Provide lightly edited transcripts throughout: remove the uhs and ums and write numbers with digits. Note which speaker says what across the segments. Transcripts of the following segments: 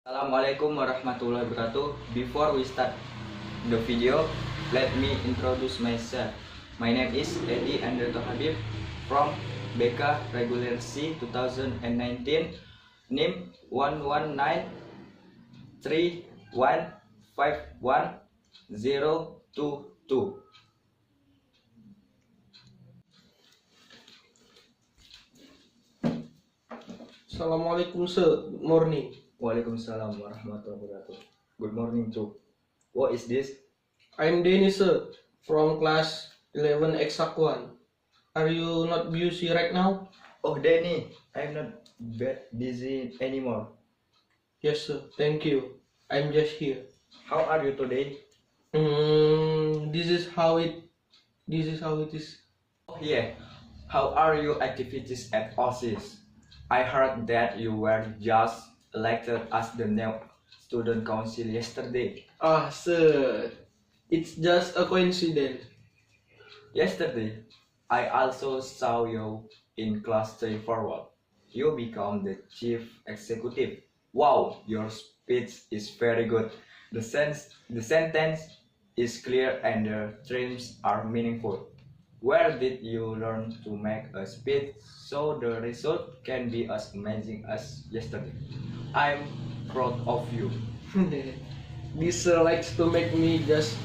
Speaker 1: Assalamualaikum warahmatullahi wabarakatuh. Before we start the video, let me introduce myself. My name is Andriarto Habib from BK Regular C 2019, NIM 11931511022.
Speaker 2: Assalamualaikum sir, good morning.
Speaker 1: Waalaikumsalam warahmatullahi wabarakatuh. Good morning too. What is this?
Speaker 2: I'm Denny sir, from class 11 Exact 1. Are you not busy right now?
Speaker 1: Oh Danny, I'm not busy anymore.
Speaker 2: Yes sir, thank you. I'm just here.
Speaker 1: How are you today?
Speaker 2: This is how it is.
Speaker 1: Oh yeah. How are your activities at OSIS? I heard that you were just elected as the new student council yesterday.
Speaker 2: Ah sir, it's just a coincidence.
Speaker 1: Yesterday, I also saw you in class 3 forward. You become the chief executive. Wow, your speech is very good. The sentence is clear and the themes are meaningful. Where did you learn to make a speech so the result can be as amazing as yesterday? I'm proud of you.
Speaker 2: This sir likes to make me just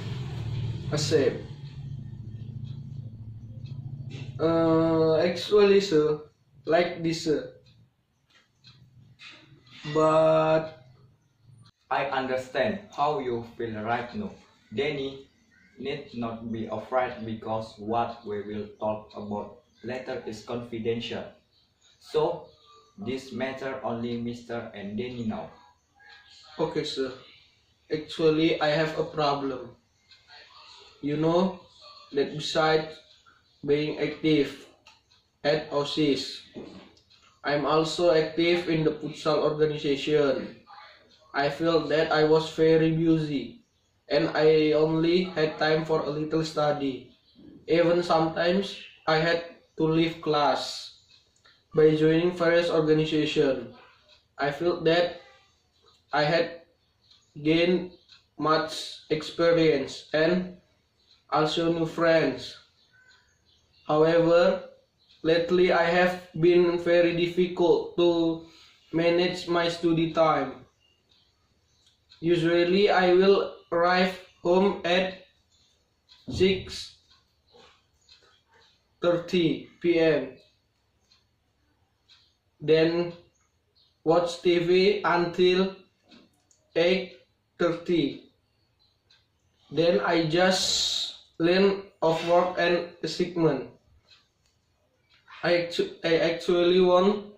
Speaker 2: ashamed. Actually sir, like this sir. But
Speaker 1: I understand how you feel right now. Danny need not be afraid because what we will talk about later is confidential. So this matter only Mr. and Danny now.
Speaker 2: okay sir, actually I have a problem. You know that besides being active at OSIS, I'm also active in the futsal organization. I feel that I was very busy and I only had time for a little study. Even sometimes I had to leave class. By joining various organizations, I felt that I had gained much experience and also new friends. However, lately I have been very difficult to manage my study time. Usually I will arrive home at 6:30 p.m. Then watch TV until 8:30. Then I just learn of work and assignment. I actually want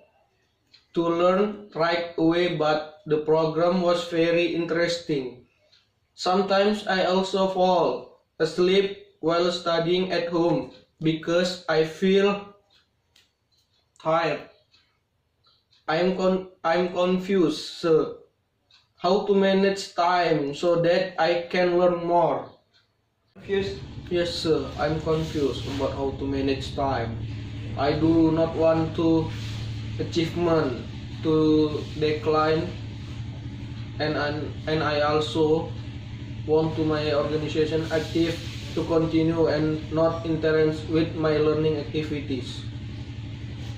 Speaker 2: to learn right away, but the program was very interesting. Sometimes I also fall asleep while studying at home because I feel tired. I'm confused, sir. How to manage time so that I can learn more?
Speaker 1: Confused?
Speaker 2: Yes, sir. I'm confused about how to manage time. I do not want to achievement to decline, and I also want to my organization active to continue and not interference with my learning activities.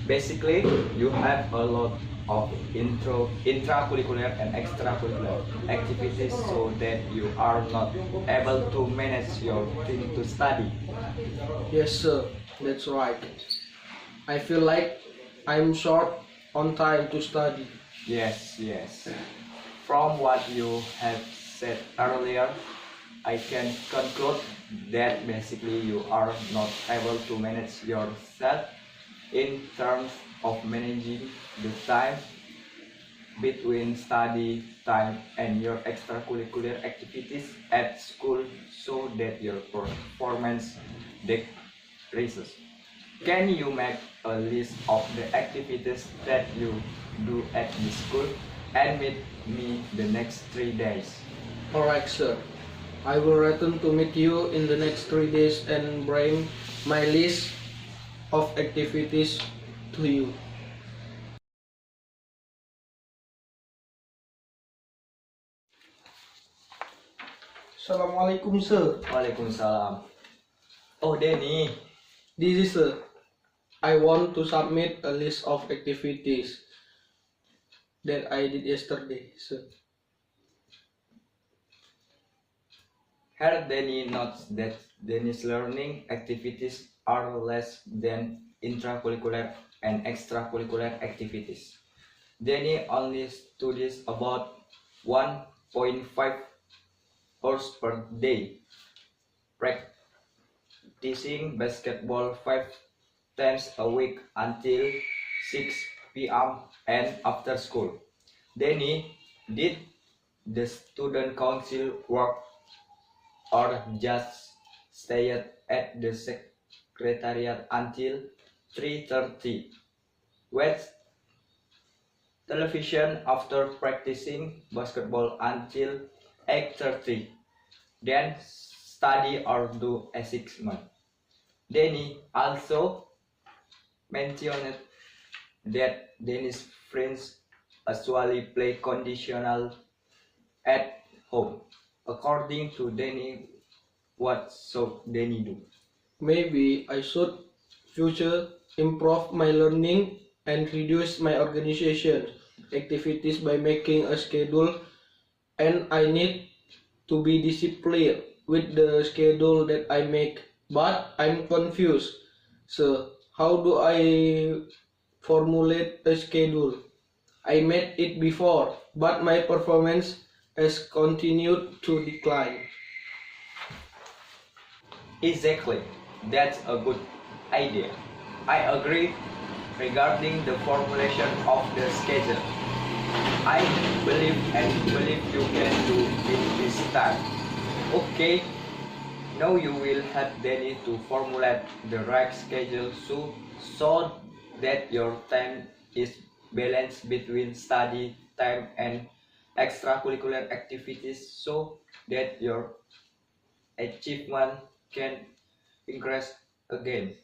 Speaker 1: Basically, you have a lot of intracurricular and extracurricular activities so that you are not able to manage your thing to study.
Speaker 2: Yes, sir. That's right. I feel like I'm short on time to study.
Speaker 1: Yes. From what you have said earlier, I can conclude that basically you are not able to manage yourself in terms of managing the time between study time and your extracurricular activities at school so that your performance decreases. Can you make a list of the activities that you do at the school and meet me the next 3 days?
Speaker 2: Alright, sir. I will return to meet you in the next 3 days and bring my list of activities to you. Assalamualaikum, sir.
Speaker 1: Waalaikumsalam. Oh, Denny.
Speaker 2: This is sir. I want to submit a list of activities that I did yesterday, sir.
Speaker 1: Here Denny notes that Denny's learning activities are less than intracurricular and extracurricular activities. Denny only studies about 1.5 hours per day, practicing basketball 5 times a week until 6 p.m. and after school. Denny, did the student council work or just stayed at the secretariat until 3:30? Watch television after practicing basketball until 8:30. Then study or do assessment. Denny also mentioned that Denny's friends usually play conditional at home. According to Denny, what should Denny do?
Speaker 2: Maybe I should future improve my learning and reduce my organization activities by making a schedule, and I need to be disciplined with the schedule that I make. But I'm confused. So how do I formulate a schedule? I made it before, but my performance has continued to decline.
Speaker 1: Exactly, that's a good idea. I agree regarding the formulation of the schedule. I believe you can do it this time. Okay, now you will help Danny to formulate the right schedule so that your time is balanced between study time and extracurricular activities so that your achievement can increase again.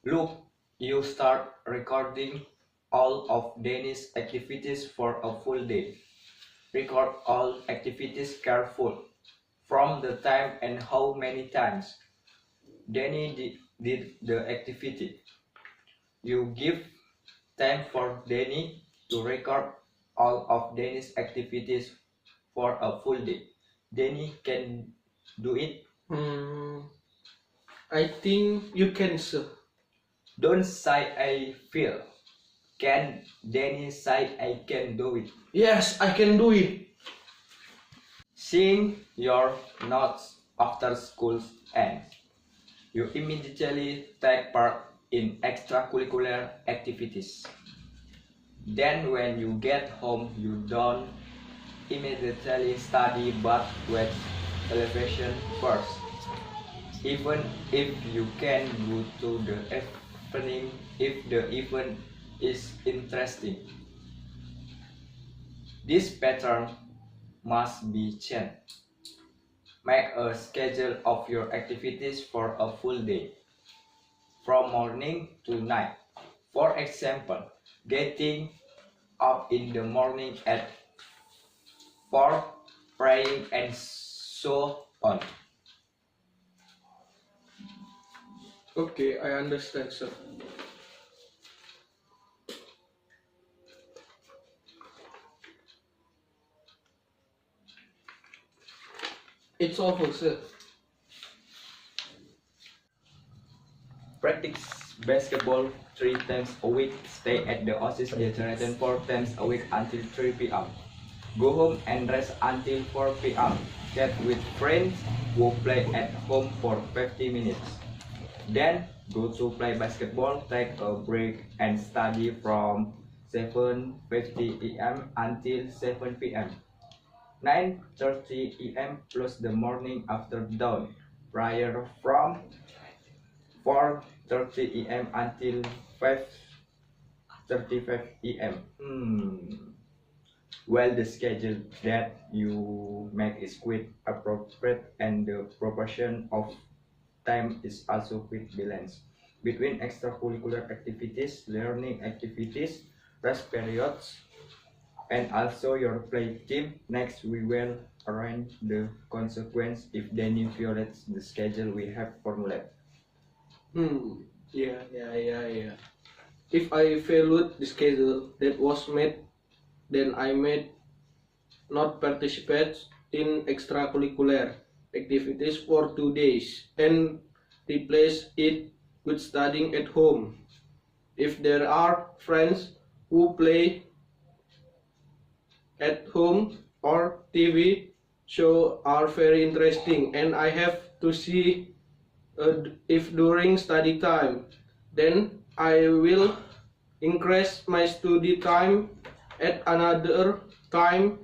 Speaker 1: Look, you start recording all of Danny's activities for a full day. Record all activities careful, from the time and how many times Danny did the activity. You give time for Danny to record all of Danny's activities for a full day. Danny can do it.
Speaker 2: I think you can, sir.
Speaker 1: Don't say I feel. Can Danny say I can do it?
Speaker 2: Yes, I can do it.
Speaker 1: Seeing your notes after school ends, you immediately take part in extracurricular activities. Then when you get home, you don't immediately study but watch television first. Even if you can go to the evening if the event is interesting. This pattern must be changed. Make a schedule of your activities for a full day, from morning to night. For example, getting up in the morning at 4, praying, and so on.
Speaker 2: Okay, I understand, sir. It's awful, sir.
Speaker 1: Practice basketball 3 times a week. Stay at the Oasis Generation 4 times a week until 3 p.m. Go home and rest until 4 p.m. Chat with friends who play at home for 50 minutes. Then go to play basketball, take a break, and study from 7:50 a.m. until 7 p.m. 9:30 a.m. plus the morning after dawn, prayer from 4:30 a.m. until 5:35 a.m. Well, the schedule that you make is quite appropriate and the proportion of time is also quite balanced between extracurricular activities, learning activities, rest periods, and also your play team. Next, we will arrange the consequence if Danny violates the schedule we have formulated.
Speaker 2: Yeah. If I followed the schedule that was made, then I may not participate in extracurricular activities for 2 days and replace it with studying at home. If there are friends who play at home or TV show are very interesting and I have to see if during study time, then I will increase my study time at another time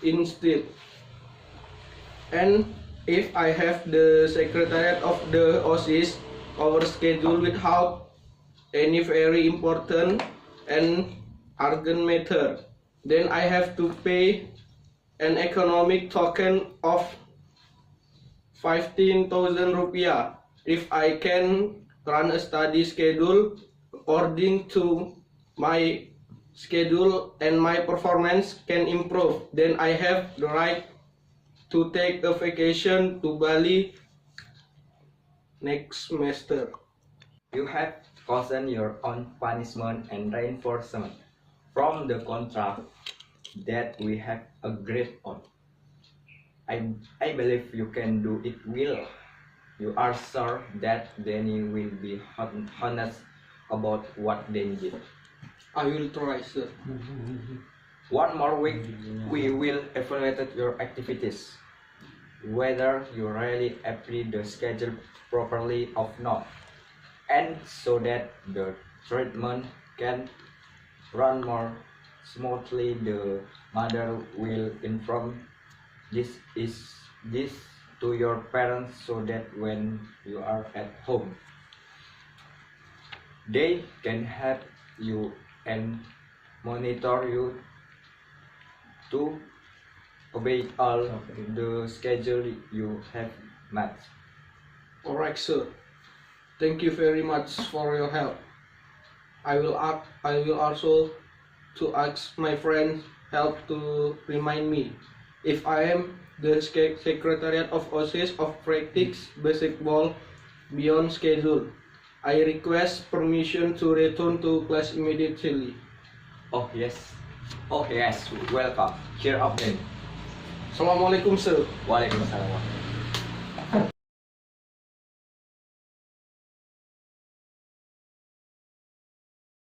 Speaker 2: instead. And if I have the secretariat of the OSIS our schedule without any very important and urgent matter, then I have to pay an economic token of 15,000 rupiah if I can run a study schedule according to my schedule and my performance can improve, then I have the right to take a vacation to Bali next semester.
Speaker 1: You have chosen your own punishment and reinforcement from the contract that we have agreed on. I believe you can do it well. You are sure that Danny will be honest about what Danny did.
Speaker 2: I will try, sir.
Speaker 1: One more week, we will evaluate your activities, whether you really apply the schedule properly or not, and so that the treatment can run more smoothly. The mother will inform this to your parents so that when you are at home, they can help you and monitor you to obey all the schedule you have met.
Speaker 2: Alright, sir. Thank you very much for your help. I will also to ask my friends help to remind me if I am the secretariat of OSIS of practice basketball beyond schedule. I request permission to return to class immediately.
Speaker 1: Oh yes, welcome. Cheer up then.
Speaker 2: Assalamualaikum, sir.
Speaker 1: Waalaikumsalam.